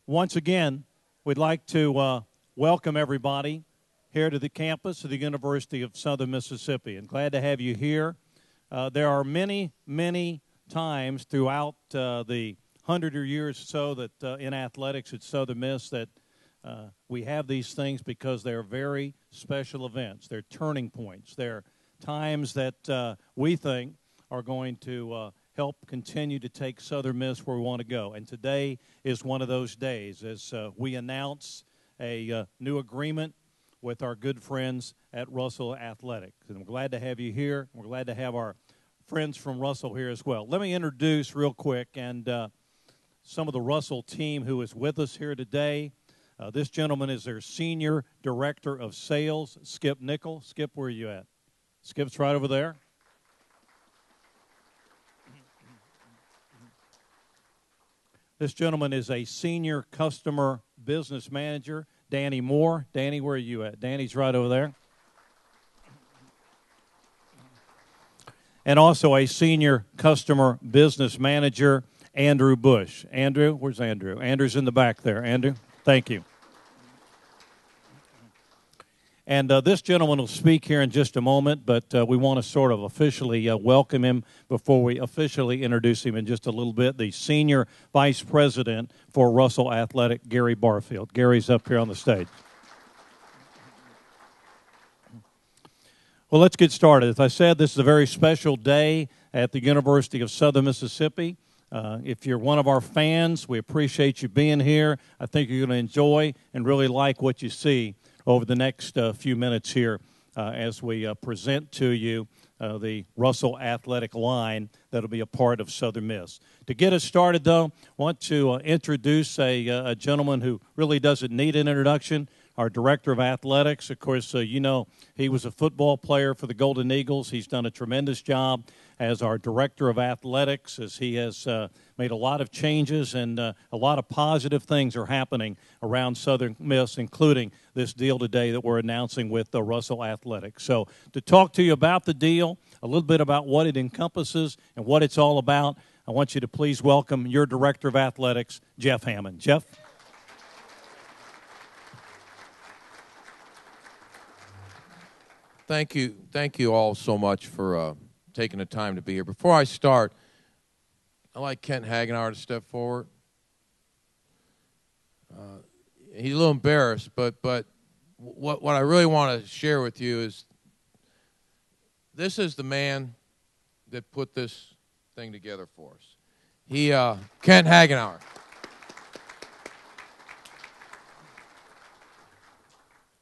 Once again, we'd like to welcome everybody here to the campus of the University of Southern Mississippi, and glad to have you here. There are many, many times throughout the 100 or years or so that in athletics at Southern Miss that we have these things because they're very special events. They're turning points. They're times that we think are going to help continue to take Southern Miss where we want to go. And today is one of those days as we announce a new agreement with our good friends at Russell Athletics. And I'm glad to have you here. We're glad to have our friends from Russell here as well. Let me introduce real quick and some of the Russell team who is with us here today. This gentleman is their Senior Director of Sales, Skip Nickel. Skip, where are you at? Skip's right over there. This gentleman is a Senior Customer Business Manager, Danny Moore. Danny, where are you at? Danny's right over there. And also a Senior Customer Business Manager, Andrew Bush. Andrew, where's Andrew? Andrew's in the back there. Andrew, thank you. And this gentleman will speak here in just a moment, but we want to sort of officially welcome him before we officially introduce him in just a little bit. The Senior Vice President for Russell Athletic, Gary Barfield. Gary's up here on the stage. Well, let's get started. As I said, this is a very special day at the University of Southern Mississippi. If you're one of our fans, we appreciate you being here. I think you're going to enjoy and really like what you see over the next few minutes here as we present to you the Russell Athletic line that will be a part of Southern Miss. To get us started, though, I want to introduce a gentleman who really doesn't need an introduction, our Director of Athletics. Of course, you know he was a football player for the Golden Eagles. He's done a tremendous job as our Director of Athletics, as he has made a lot of changes and a lot of positive things are happening around Southern Miss, including this deal today that we're announcing with the Russell Athletics. So to talk to you about the deal, a little bit about what it encompasses and what it's all about, I want you to please welcome your Director of Athletics, Jeff Hammond. Jeff? Thank you all so much for taking the time to be here. Before I start, I'd like Kent Hagenauer to step forward. He's a little embarrassed, but what I really want to share with you is this is the man that put this thing together for us. Kent Hagenauer.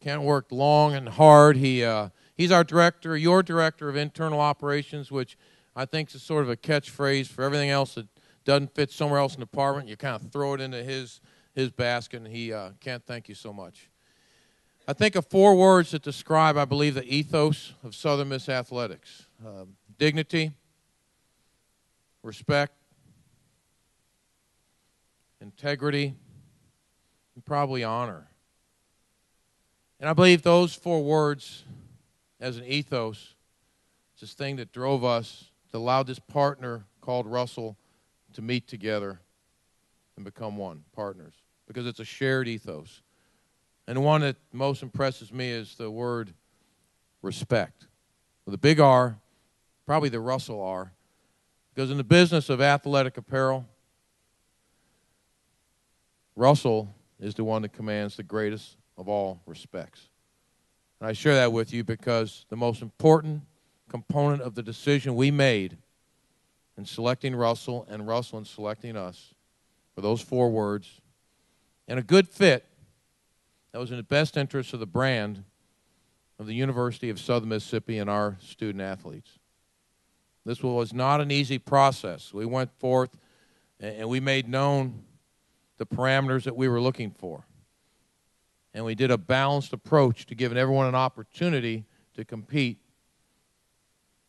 Kent worked long and hard. He's our director, your director of internal operations, which I think is sort of a catchphrase for everything else that doesn't fit somewhere else in the department. You kind of throw it into his basket, and Kent, thank you so much. I think of 4 words that describe, I believe, the ethos of Southern Miss Athletics. Dignity, respect, integrity, and probably honor. And I believe those 4 words as an ethos, it's this thing that drove us, that allowed this partner called Russell to meet together and become one, partners, because it's a shared ethos. And the one that most impresses me is the word respect. With a big R, probably the Russell R, because in the business of athletic apparel, Russell is the one that commands the greatest of all respects. And I share that with you because the most important component of the decision we made in selecting Russell and Russell in selecting us were those 4 words, and a good fit that was in the best interest of the brand of the University of Southern Mississippi and our student athletes. This was not an easy process. We went forth and we made known the parameters that we were looking for. And we did a balanced approach to giving everyone an opportunity to compete,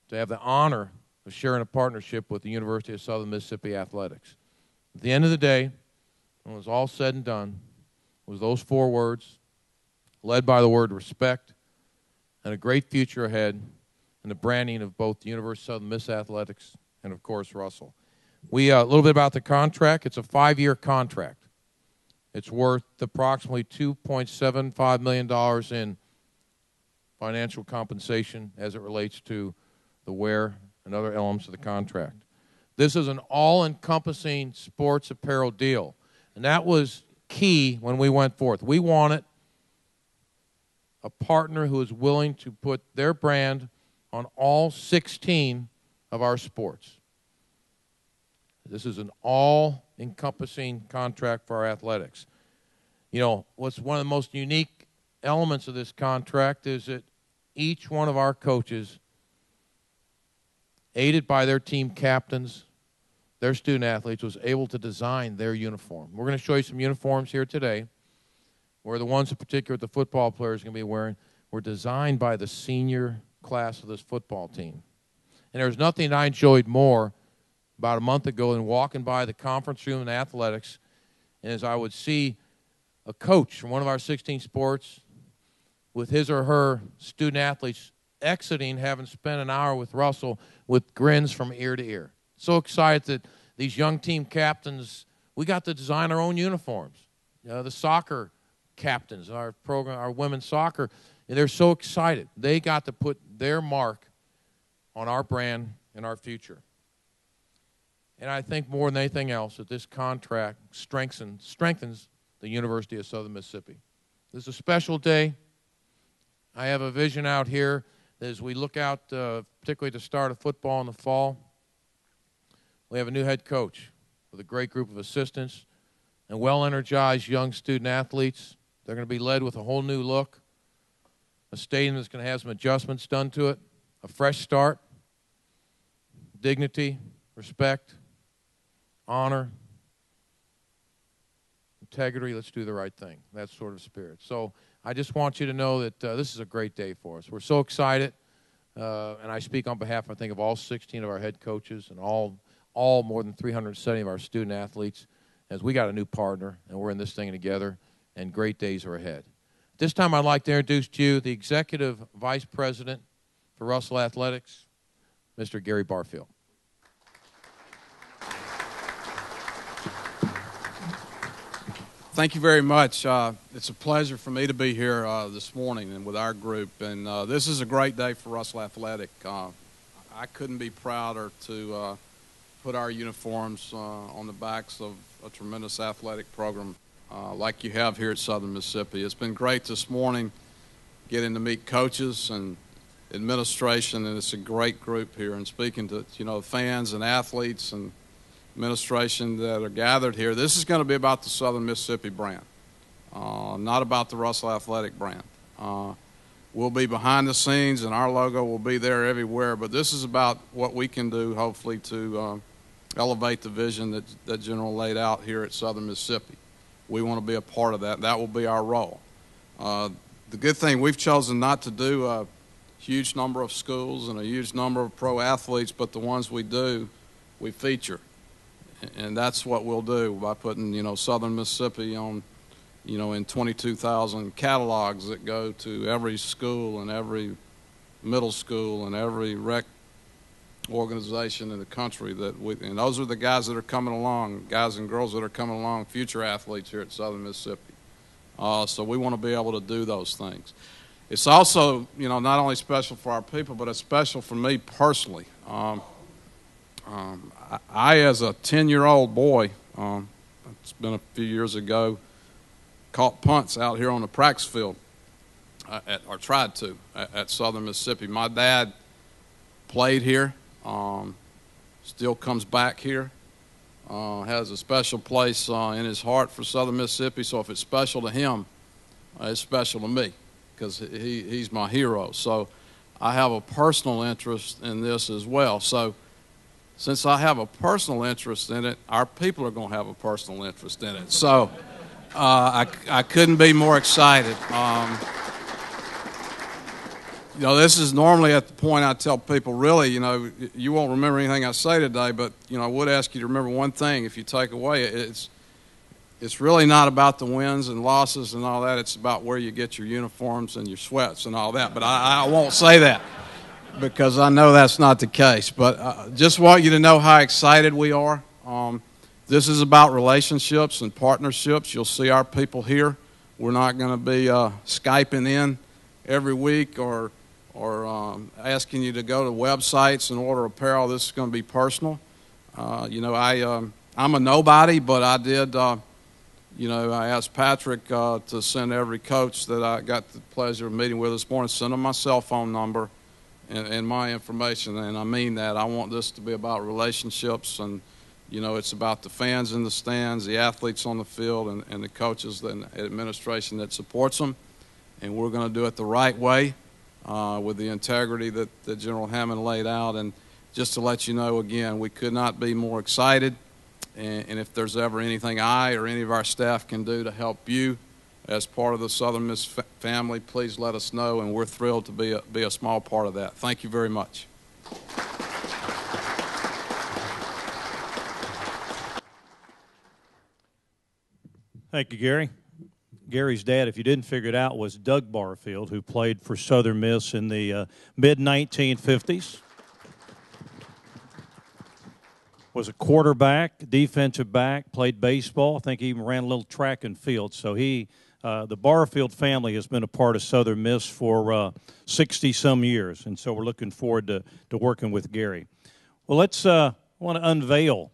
to have the honor of sharing a partnership with the University of Southern Mississippi Athletics. At the end of the day, when it was all said and done, it was those 4 words, led by the word respect, and a great future ahead in the branding of both the University of Southern Miss Athletics and, of course, Russell. A little bit about the contract. It's a 5-year contract. It's worth approximately $2.75 million in financial compensation as it relates to the wear and other elements of the contract. This is an all-encompassing sports apparel deal, and that was key when we went forth. We wanted a partner who is willing to put their brand on all 16 of our sports. This is an all-encompassing contract for our athletics. You know, what's one of the most unique elements of this contract is that each one of our coaches, aided by their team captains, their student athletes, was able to design their uniform. We're going to show you some uniforms here today, where the ones in particular the football players are going to be wearing were designed by the senior class of this football team. And there's nothing I enjoyed more about a month ago than walking by the conference room in athletics, and as I would see a coach from one of our 16 sports with his or her student athletes exiting, having spent an hour with Russell, with grins from ear to ear. So excited that these young team captains, we got to design our own uniforms. You know, the soccer captains, our program, our women's soccer, and they're so excited. They got to put their mark on our brand and our future. And I think more than anything else that this contract strengthens the University of Southern Mississippi. This is a special day. I have a vision out here as we look out, particularly to start of football in the fall. We have a new head coach with a great group of assistants and well-energized young student athletes. They're going to be led with a whole new look, a stadium that's going to have some adjustments done to it, a fresh start, dignity, respect, honor, integrity. Let's do the right thing. That sort of spirit. So I just want you to know that this is a great day for us. We're so excited, and I speak on behalf, I think, of all 16 of our head coaches and all more than 370 of our student athletes, as we got a new partner, and we're in this thing together, and great days are ahead. This time I'd like to introduce to you the Executive Vice President for Russell Athletics, Mr. Gary Barfield. Thank you very much. It's a pleasure for me to be here this morning and with our group. And this is a great day for Russell Athletic. I couldn't be prouder to put our uniforms on the backs of a tremendous athletic program like you have here at Southern Mississippi. It's been great this morning getting to meet coaches and administration, and it's a great group here. And speaking to fans and athletes and administration that are gathered here, this is going to be about the Southern Mississippi brand, not about the Russell Athletic brand. We'll be behind the scenes, and our logo will be there everywhere, but this is about what we can do, hopefully, to elevate the vision that General laid out here at Southern Mississippi. We want to be a part of that. That will be our role. The good thing, we've chosen not to do a huge number of schools and a huge number of pro athletes, but the ones we do, we feature. And that's what we'll do by putting, Southern Mississippi on, in 22,000 catalogs that go to every school and every middle school and every rec organization in the country. And those are the guys that are coming along, guys and girls that are coming along, future athletes here at Southern Mississippi. So we want to be able to do those things. It's also, not only special for our people, but it's special for me personally. I, as a 10-year-old boy, it's been a few years ago, caught punts out here on the practice field, or tried to, at Southern Mississippi. My dad played here, still comes back here, has a special place in his heart for Southern Mississippi, so if it's special to him, it's special to me, because he's my hero. So I have a personal interest in this as well. So since I have a personal interest in it, our people are going to have a personal interest in it. So I couldn't be more excited. This is normally at the point I tell people, really, you won't remember anything I say today, but, I would ask you to remember one thing. If you take away it's really not about the wins and losses and all that. It's about where you get your uniforms and your sweats and all that. But I won't say that, because I know that's not the case. But just want you to know how excited we are. This is about relationships and partnerships. You'll see our people here. We're not going to be Skyping in every week or asking you to go to websites and order apparel. This is going to be personal. I'm a nobody, but I did, I asked Patrick to send every coach that I got the pleasure of meeting with this morning, send them my cell phone number and my information, and I mean that. I want this to be about relationships, and it's about the fans in the stands, the athletes on the field, and the coaches and administration that supports them. And we're going to do it the right way with the integrity that General Hammond laid out. And just to let you know, again, we could not be more excited. And if there's ever anything I or any of our staff can do to help you as part of the Southern Miss family, please let us know. And we're thrilled to be a small part of that. Thank you very much. Thank you, Gary. Gary's dad, if you didn't figure it out, was Doug Barfield, who played for Southern Miss in the mid-1950s. Was a quarterback, defensive back, played baseball. I think he even ran a little track and field. So the Barfield family has been a part of Southern Miss for 60-some years, and so we're looking forward to working with Gary. Well, I want to unveil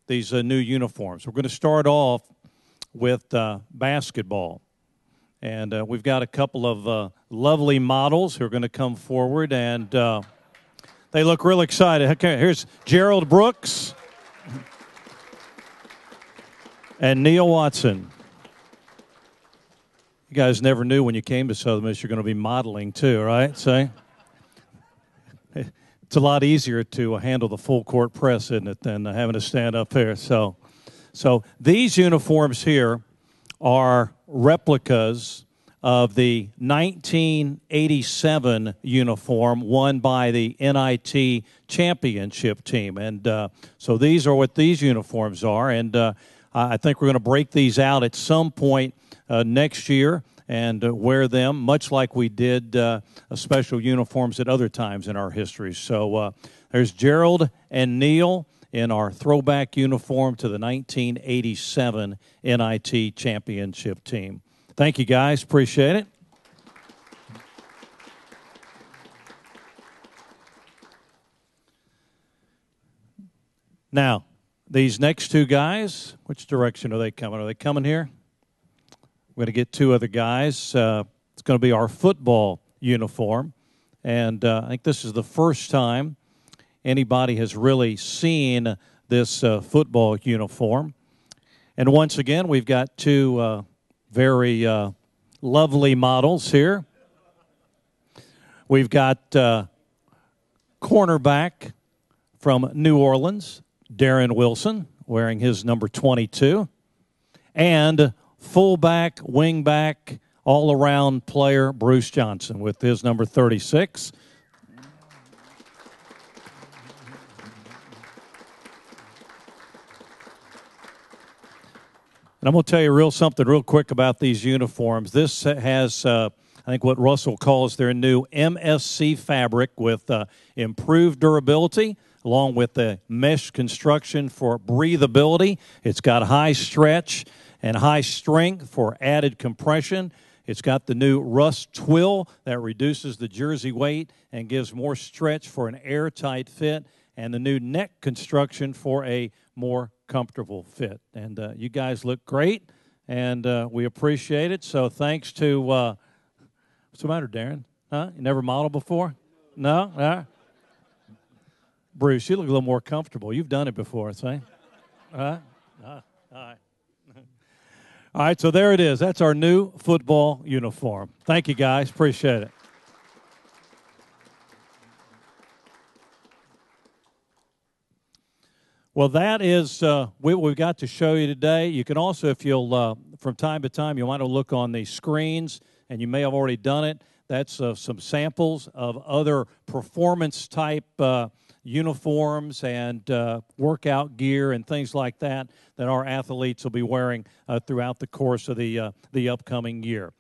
these new uniforms. We're going to start off with basketball. And we've got a couple of lovely models who are going to come forward, and they look real excited. Okay, here's Gerald Brooks and Neil Watson. You guys never knew when you came to Southern Miss you're going to be modeling too, right? So it's a lot easier to handle the full court press, isn't it, than having to stand up here. So these uniforms here are replicas of the 1987 uniform won by the NIT championship team. And so these are what these uniforms are. And I think we're going to break these out at some point next year and wear them, much like we did special uniforms at other times in our history. So there's Gerald and Neil in our throwback uniform to the 1987 NIT championship team. Thank you, guys. Appreciate it. Now, these next two guys, which direction are they coming? Are they coming here? We're going to get two other guys. It's going to be our football uniform. And I think this is the first time anybody has really seen this football uniform. And once again, we've got two very lovely models here. We've got cornerback from New Orleans, Darren Wilson, wearing his number 22, and fullback, wingback, all-around player Bruce Johnson with his number 36. And I'm going to tell you something real quick about these uniforms. This has, I think, what Russell calls their new MSC fabric with improved durability, along with the mesh construction for breathability. It's got high stretch and high strength for added compression. It's got the new rust twill that reduces the jersey weight and gives more stretch for an airtight fit, and the new neck construction for a more comfortable fit. And you guys look great, and we appreciate it. So thanks to, what's the matter, Darren? Huh? You never modeled before? No? Bruce, you look a little more comfortable. You've done it before, see? All right. All right, so there it is. That's our new football uniform. Thank you, guys. Appreciate it. Well, that is what we've got to show you today. You can also, if you'll, from time to time, you want to look on the screens, and you may have already done it. That's some samples of other performance-type uniforms and workout gear and things like that our athletes will be wearing throughout the course of the upcoming year.